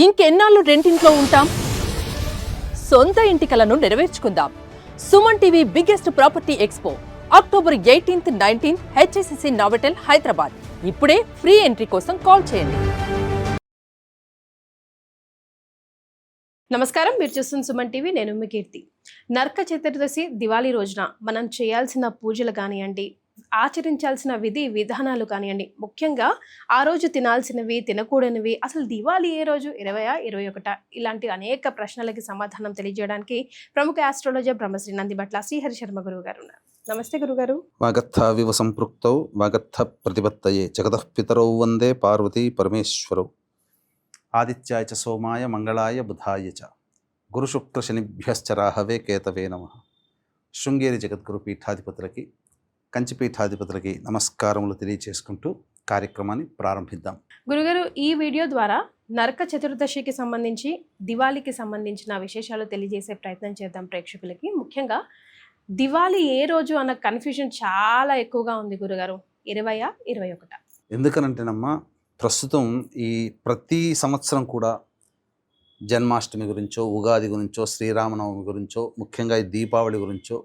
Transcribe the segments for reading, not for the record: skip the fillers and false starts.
ఇంకెన్నాళ్ళు రెంటింట్లో ఉంటాం? సొంత ఇంటి కలను నెరవేర్చుకుందాం. Suman TV biggest property expo October 18th, 19th HSCC Novotel Hyderabad. ఇప్పుడే ఫ్రీ ఎంట్రీ కోసం కాల్ చేయండి. నమస్కారం, మీరు చూస్తున్న సుమన్ టీవీ. నేను మీ కీర్తి. నరక చతుర్దశి దివాళీ రోజున మనం చేయాల్సిన పూజలు కానివ్వండి, ఆచరించాల్సిన విధి విధానాలు కానివ్వండి, ముఖ్యంగా ఆ రోజు తినాల్సినవి, తినకూడనివి, అసలు దివాళీ ఏ రోజు, 20 21 ఇలాంటి అనేక ప్రశ్నలకి సమాధానం తెలియజేయడానికి ప్రముఖ ఆస్ట్రాలజర్ బ్రహ్మశ్రీ నందిబట్ల శ్రీహరి శర్మ గురువు గారు ఉన్నారు. నమస్తే గురుగారు. వాగర్థ వివ సంపృక్తౌ వాగర్థ ప్రతిపత్తయే జగతః పితరౌ వందే పార్వతీ పరమేశ్వరౌ. ఆదిత్యాయ చ సోమాయ మంగళాయ బుధాయ చ గురు శుక్ర శనిభ్యశ్చ రాహవే కేతవే నమః. శృంగేరి జగద్గురు పీఠాధిపతులకి, కంచిపీఠాధిపతులకి నమస్కారములు తెలియచేసుకుంటూ కార్యక్రమాన్ని ప్రారంభిద్దాం. గురుగారు, ఈ వీడియో ద్వారా నరక చతుర్దశికి సంబంధించి, దివాళీకి సంబంధించిన విశేషాలు తెలియజేసే ప్రయత్నం చేద్దాం ప్రేక్షకులకి. ముఖ్యంగా దివాళీ ఏ రోజు అన్న కన్ఫ్యూజన్ చాలా ఎక్కువగా ఉంది గురుగారు. 20 21? ఎందుకనంటేనమ్మా, ప్రస్తుతం ఈ ప్రతి సంవత్సరం కూడా జన్మాష్టమి గురించో, ఉగాది గురించో, శ్రీరామనవమి గురించో, ముఖ్యంగా ఈ దీపావళి గురించో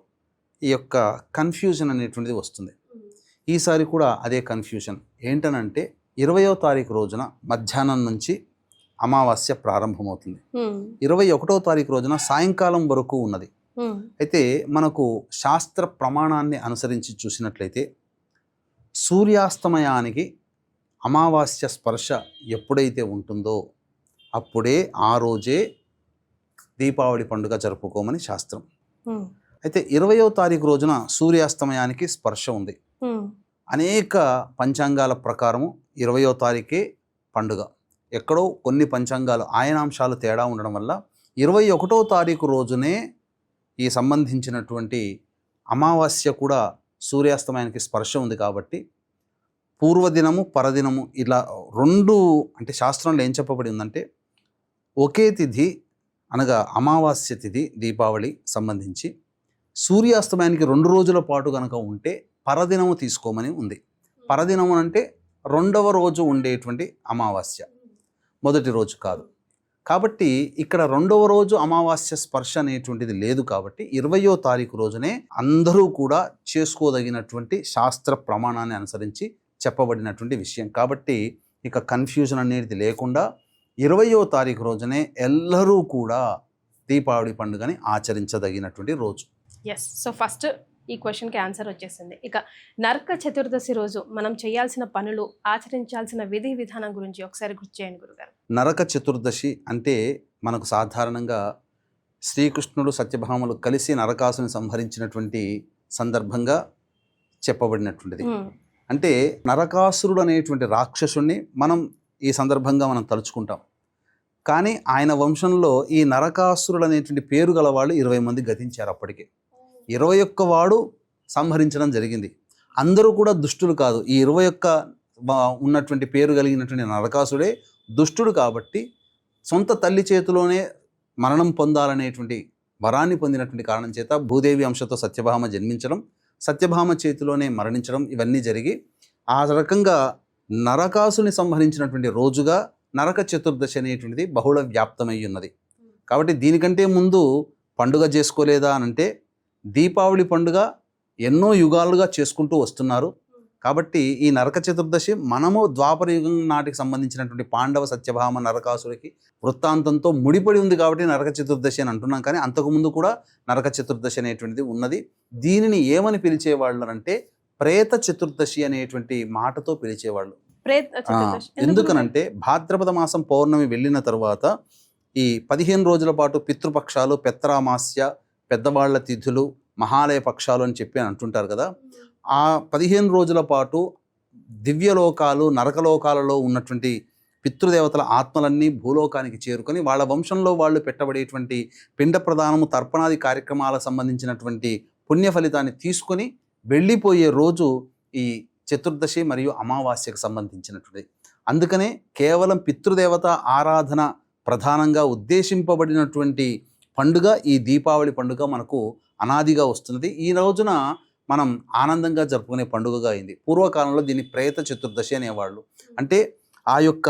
ఈ యొక్క కన్ఫ్యూజన్ అనేటువంటిది వస్తుంది. ఈసారి కూడా అదే కన్ఫ్యూజన్. ఏంటనంటే 20వ తారీఖు రోజున మధ్యాహ్నం నుంచి అమావాస్య ప్రారంభమవుతుంది. 21వ తారీఖు రోజున సాయంకాలం వరకు ఉన్నది. అయితే మనకు శాస్త్ర ప్రమాణాన్ని అనుసరించి చూసినట్లయితే సూర్యాస్తమయానికి అమావాస్య స్పర్శ ఎప్పుడైతే ఉంటుందో అప్పుడే ఆ రోజే దీపావళి పండుగ జరుపుకోమని శాస్త్రం. అయితే 20వ తారీఖు రోజున సూర్యాస్తమయానికి స్పర్శ ఉంది. అనేక పంచాంగాల ప్రకారము 20వ తారీఖే పండుగ. ఎక్కడో కొన్ని పంచాంగాలు ఆయనాంశాలు తేడా ఉండడం వల్ల 21వ తారీఖు రోజునే ఈ సంబంధించినటువంటి అమావాస్య కూడా సూర్యాస్తమయానికి స్పర్శ ఉంది. కాబట్టి పూర్వదినము, పరదినము ఇలా రెండు, అంటే శాస్త్రంలో ఏం చెప్పబడి ఉందంటే, ఒకే తిథి అనగా అమావాస్య తిథి దీపావళి సంబంధించి సూర్యాస్తమయానికి 2 రోజుల పాటు కనుక ఉంటే పరదినము తీసుకోమని ఉంది. పరదినము అంటే 2వ రోజు ఉండేటువంటి అమావాస్య, మొదటి రోజు కాదు. కాబట్టి ఇక్కడ 2వ రోజు అమావాస్య స్పర్శ అనేటువంటిది లేదు. కాబట్టి 20వ తారీఖు రోజునే అందరూ కూడా చేసుకోదగినటువంటి శాస్త్ర ప్రమాణాన్ని అనుసరించి చెప్పబడినటువంటి విషయం. కాబట్టి ఇక కన్ఫ్యూజన్ అనేది లేకుండా 20వ తారీఖు రోజునే ఎల్లరూ కూడా దీపావళి పండుగని ఆచరించదగినటువంటి రోజు. ఎస్. సో ఫస్ట్ ఈ క్వశ్చన్కి ఆన్సర్ వచ్చేసింది. ఇక నరక చతుర్దశి రోజు మనం చేయాల్సిన పనులు, ఆచరించాల్సిన విధి విధానం గురించి ఒకసారి గుర్తు చేయండి గురుగారు. నరక చతుర్దశి అంటే మనకు సాధారణంగా శ్రీకృష్ణుడు సత్యభామలు కలిసి నరకాసుని సంహరించినటువంటి సందర్భంగా చెప్పబడినటువంటిది. అంటే నరకాసురుడు అనేటువంటి రాక్షసుణ్ణి మనం ఈ సందర్భంగా మనం తలుచుకుంటాం. కానీ ఆయన వంశంలో ఈ నరకాసురుడు అనేటువంటి పేరు గల వాళ్ళు 20 మంది గతించారు. అప్పటికే 21 వాడు సంహరించడం జరిగింది. అందరూ కూడా దుష్టులు కాదు. ఈ 21 ఉన్నటువంటి పేరు కలిగినటువంటి నరకాసుడే దుష్టుడు. కాబట్టి సొంత తల్లి చేతిలోనే మరణం పొందాలనేటువంటి వరాన్ని పొందినటువంటి కారణం చేత భూదేవి అంశతో సత్యభామ జన్మించడం, సత్యభామ చేతిలోనే మరణించడం, ఇవన్నీ జరిగి ఆ రకంగా నరకాసుని సంహరించినటువంటి రోజుగా నరక చతుర్దశి అనేటువంటిది బహుళ వ్యాప్తమై ఉన్నది. కాబట్టి దీనికంటే ముందు పండుగ చేసుకోలేదా అనంటే, దీపావళి పండుగ ఎన్నో యుగాలుగా చేసుకుంటూ వస్తున్నారు. కాబట్టి ఈ నరక చతుర్దశి మనము ద్వాపర యుగం నాటికి సంబంధించినటువంటి పాండవ సత్యభామ నరకాసుడికి వృత్తాంతంతో ముడిపడి ఉంది. కాబట్టి నరక చతుర్దశి అని అంటున్నాం. కానీ అంతకుముందు కూడా నరక చతుర్దశి అనేటువంటిది ఉన్నది. దీనిని ఏమని పిలిచేవాళ్ళు అంటే ప్రేత చతుర్దశి అనేటువంటి మాటతో పిలిచేవాళ్ళు. ఎందుకనంటే భాద్రపద మాసం పౌర్ణమి వెళ్ళిన తర్వాత ఈ 15 రోజుల పాటు పితృపక్షాలు, పెత్తరామాస్య, పెద్దవాళ్ల తిథులు, మహాలయ పక్షాలు అని చెప్పి అంటుంటారు కదా. ఆ 15 రోజుల పాటు దివ్యలోకాలు, నరకలోకాలలో ఉన్నటువంటి పితృదేవతల ఆత్మలన్నీ భూలోకానికి చేరుకొని వాళ్ళ వంశంలో వాళ్ళు పెట్టబడేటువంటి పిండ ప్రదానము, తర్పణాది కార్యక్రమాలకు సంబంధించినటువంటి పుణ్య ఫలితాన్ని తీసుకొని వెళ్ళిపోయే రోజు ఈ చతుర్దశి మరియు అమావాస్యకు సంబంధించినటువంటిది. అందుకనే కేవలం పితృదేవత ఆరాధన ప్రధానంగా ఉద్దేశింపబడినటువంటి పండుగ ఈ దీపావళి పండుగ మనకు అనాదిగా వస్తున్నది. ఈ రోజున మనం ఆనందంగా జరుపుకునే పండుగగా అయింది. పూర్వకాలంలో దీన్ని ప్రేత చతుర్దశి అనేవాళ్ళు. అంటే ఆ యొక్క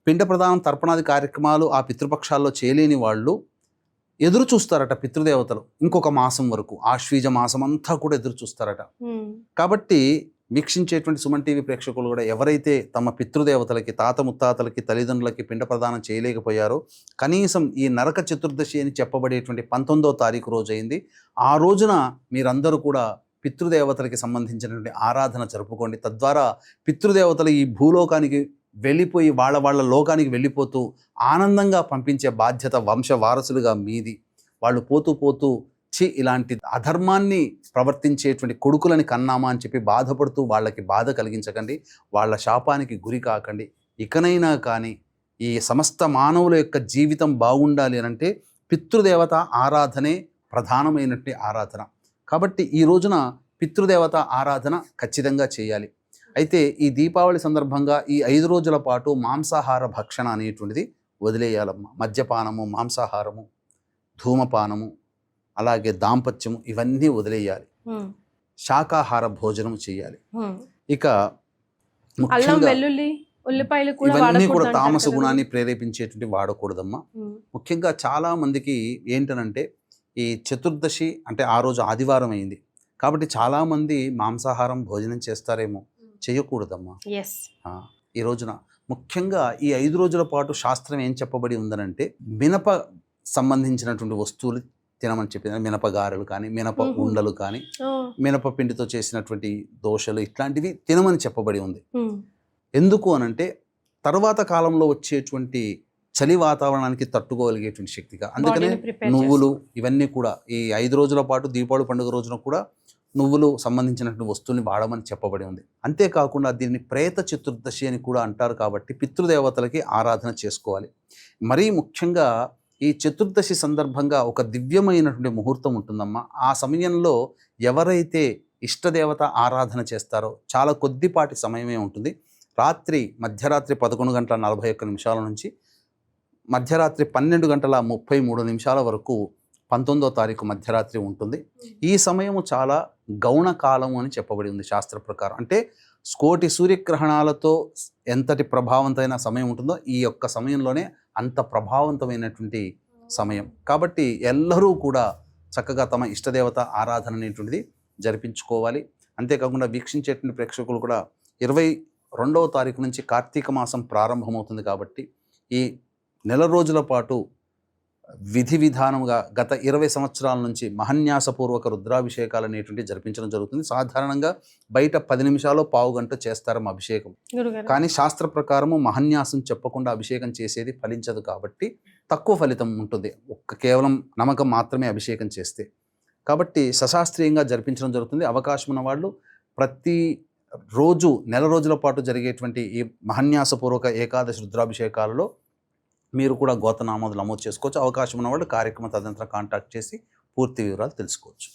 పిండ ప్రదానం తర్పణాది కార్యక్రమాలు ఆ పితృపక్షాల్లో చేయలేని వాళ్ళు ఎదురు చూస్తారట పితృదేవతలు ఇంకొక మాసం వరకు, ఆశ్వీజ మాసం అంతా కూడా ఎదురు చూస్తారట. కాబట్టి వీక్షించేటువంటి సుమన్ టీవీ ప్రేక్షకులు కూడా ఎవరైతే తమ పితృదేవతలకి, తాత ముత్తాతలకి, తల్లిదండ్రులకి పిండ ప్రదానం చేయలేకపోయారో కనీసం ఈ నరక చతుర్దశి అని చెప్పబడేటువంటి 19వ తారీఖు రోజు అయింది. ఆ రోజున మీరందరూ కూడా పితృదేవతలకి సంబంధించినటువంటి ఆరాధన జరుపుకోండి. తద్వారా పితృదేవతలు ఈ భూలోకానికి వెళ్ళిపోయి వాళ్ళ లోకానికి వెళ్ళిపోతూ ఆనందంగా పంపించే బాధ్యత వంశ వారసులుగా మీది. వాళ్ళు పోతూ ఇలాంటి అధర్మాన్ని ప్రవర్తించేటువంటి కొడుకులని కన్నామా అని చెప్పి బాధపడుతూ వాళ్ళకి బాధ కలిగించకండి, వాళ్ళ శాపానికి గురి కాకండి. ఇకనైనా కానీ ఈ సమస్త మానవుల యొక్క జీవితం బాగుండాలి అని అంటే పితృదేవత ఆరాధనే ప్రధానమైనటువంటి ఆరాధన. కాబట్టి ఈ రోజున పితృదేవత ఆరాధన ఖచ్చితంగా చేయాలి. అయితే ఈ దీపావళి సందర్భంగా ఈ 5 రోజుల పాటు మాంసాహార భక్షణ అనేటువంటిది వదిలేయాలమ్మా. మద్యపానము, మాంసాహారము, ధూమపానము, అలాగే దాంపత్యము ఇవన్నీ వదిలేయాలి. శాకాహార భోజనం చేయాలి. ఇక ముఖ్యంగా ఇవన్నీ కూడా తామస గుణాన్ని ప్రేరేపించేటువంటి వాడకూడదమ్మా. ముఖ్యంగా చాలా మందికి ఏంటనంటే ఈ చతుర్దశి అంటే ఆ రోజు ఆదివారం అయింది కాబట్టి చాలా మంది మాంసాహారం భోజనం చేస్తారేమో, చేయకూడదమ్మా. ఈ రోజున ముఖ్యంగా ఈ 5 రోజుల పాటు శాస్త్రం ఏం చెప్పబడి ఉందనంటే మినప సంబంధించినటువంటి వస్తువులు తినమని చెప్పింది. మినపగారెలు కానీ, మినప ఉండలు కానీ, మినప పిండితో చేసినటువంటి దోశలు ఇట్లాంటివి తినమని చెప్పబడి ఉంది. ఎందుకు అనంటే తర్వాత కాలంలో వచ్చేటువంటి చలి వాతావరణానికి తట్టుకోగలిగేటువంటి శక్తిగా. అందుకనే నువ్వులు ఇవన్నీ కూడా ఈ 5 రోజుల పాటు దీపావళి పండుగ రోజున కూడా నువ్వులు సంబంధించినటువంటి వస్తువుల్ని వాడమని చెప్పబడి ఉంది. అంతేకాకుండా దీన్ని ప్రేత చతుర్దశి అని కూడా అంటారు కాబట్టి పితృదేవతలకి ఆరాధన చేసుకోవాలి. మరీ ముఖ్యంగా ఈ చతుర్దశి సందర్భంగా ఒక దివ్యమైనటువంటి ముహూర్తం ఉంటుందమ్మా. ఆ సమయంలో ఎవరైతే ఇష్టదేవత ఆరాధన చేస్తారో చాలా కొద్దిపాటి సమయమే ఉంటుంది. మధ్యరాత్రి 11:41 నుంచి మధ్యరాత్రి 12:33 వరకు 19వ తారీఖు మధ్యరాత్రి ఉంటుంది. ఈ సమయము చాలా గౌణ కాలము అని చెప్పబడి ఉంది శాస్త్ర ప్రకారం. అంటే కోటి సూర్యగ్రహణాలతో ఎంతటి ప్రభావవంతమైన సమయం ఉంటుందో ఈ యొక్క సమయంలోనే అంత ప్రభావవంతమైనటువంటి సమయం. కాబట్టి ఎల్లరూ కూడా చక్కగా తమ ఇష్టదేవత ఆరాధన అనేటువంటిది జరిపించుకోవాలి. అంతేకాకుండా వీక్షించేటువంటి ప్రేక్షకులు కూడా 22వ తారీఖు నుంచి కార్తీక మాసం ప్రారంభమవుతుంది కాబట్టి ఈ నెల రోజుల పాటు విధి విధానంగా గత 20 సంవత్సరాల నుంచి మహన్యాసపూర్వక రుద్రాభిషేకాలు అనేటువంటి జరిపించడం జరుగుతుంది. సాధారణంగా బయట 10 నిమిషాలు పావు గంట చేస్తారమ్మ అభిషేకం. కానీ శాస్త్ర ప్రకారము మహన్యాసం చెప్పకుండా అభిషేకం చేసేది ఫలించదు కాబట్టి తక్కువ ఫలితం ఉంటుంది కేవలం నమ్మకం మాత్రమే అభిషేకం చేస్తే. కాబట్టి సశాస్త్రీయంగా జరిపించడం జరుగుతుంది. అవకాశం ఉన్న వాళ్ళు ప్రతి రోజు నెల రోజుల పాటు జరిగేటువంటి ఈ మహన్యాసపూర్వక ఏకాదశి రుద్రాభిషేకాలలో మీరు కూడా గోతనామాలు నమోదు చేసుకోవచ్చు. అవకాశం ఉన్నవాళ్ళు కార్యక్రమ తదనంతరం కాంటాక్ట్ చేసి పూర్తి వివరాలు తెలుసుకోవచ్చు.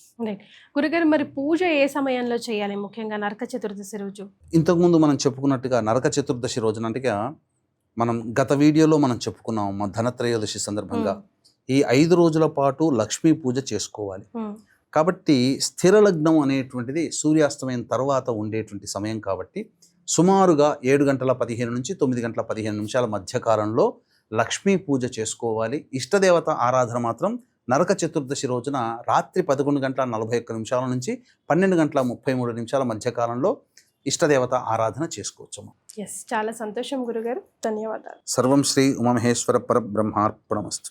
గురుగారు, మరి పూజ ఏ సమయంలో చేయాలి? ముఖ్యంగా నరక చతుర్దశి రోజు. ఇంతకుముందు మనం చెప్పుకున్నట్టుగా నరక చతుర్దశి రోజునంటగా మనం గత వీడియోలో మనం చెప్పుకున్నాం ధనత్రయోదశి సందర్భంగా ఈ 5 రోజుల పాటు లక్ష్మీ పూజ చేసుకోవాలి. కాబట్టి స్థిర లగ్నం అనేటువంటిది సూర్యాస్తమయం తర్వాత ఉండేటువంటి సమయం కాబట్టి సుమారుగా 7:15 నుంచి 9:15 మధ్య కాలంలో లక్ష్మీ పూజ చేసుకోవాలి. ఇష్టదేవత ఆరాధన మాత్రం నరక చతుర్దశి రోజున రాత్రి 11:41 నుంచి 12:33 మధ్య కాలంలో ఇష్టదేవత ఆరాధన చేసుకోవచ్చు. చాలా సంతోషం గురుగారు, ధన్యవాదాలు. సర్వం శ్రీ ఉమామహేశ్వర పరబ్రహ్మార్పణమస్తు.